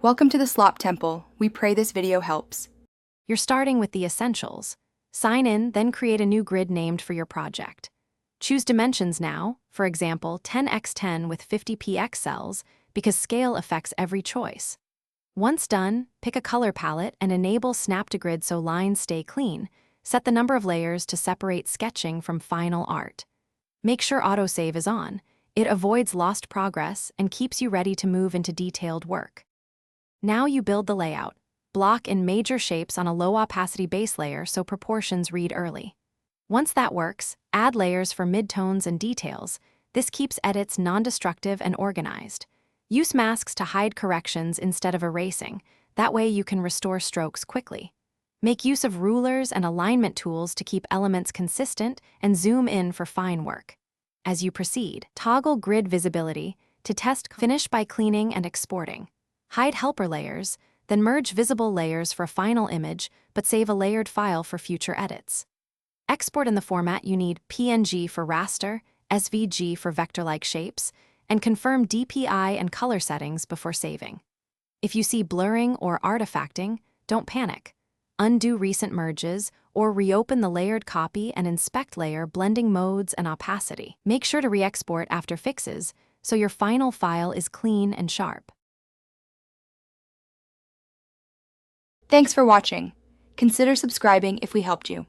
Welcome to the Slop Temple. We pray this video helps. You're starting with the essentials. Sign in, then create a new grid named for your project. Choose dimensions now, for example, 10x10 with 50 px cells, because scale affects every choice. Once done, pick a color palette and enable Snap to Grid so lines stay clean. Set the number of layers to separate sketching from final art. Make sure autosave is on. It avoids lost progress and keeps you ready to move into detailed work. Now you build the layout. Block in major shapes on a low-opacity base layer so proportions read early. Once that works, add layers for midtones and details. This keeps edits non-destructive and organized. Use masks to hide corrections instead of erasing. That way you can restore strokes quickly. Make use of rulers and alignment tools to keep elements consistent and zoom in for fine work. As you proceed, toggle grid visibility to test finish by cleaning and exporting. Hide helper layers, then merge visible layers for a final image, but save a layered file for future edits. Export in the format you need: PNG for raster, SVG for vector-like shapes, and confirm DPI and color settings before saving. If you see blurring or artifacting, don't panic. Undo recent merges or reopen the layered copy and inspect layer blending modes and opacity. Make sure to re-export after fixes so your final file is clean and sharp. Thanks for watching. Consider subscribing if we helped you.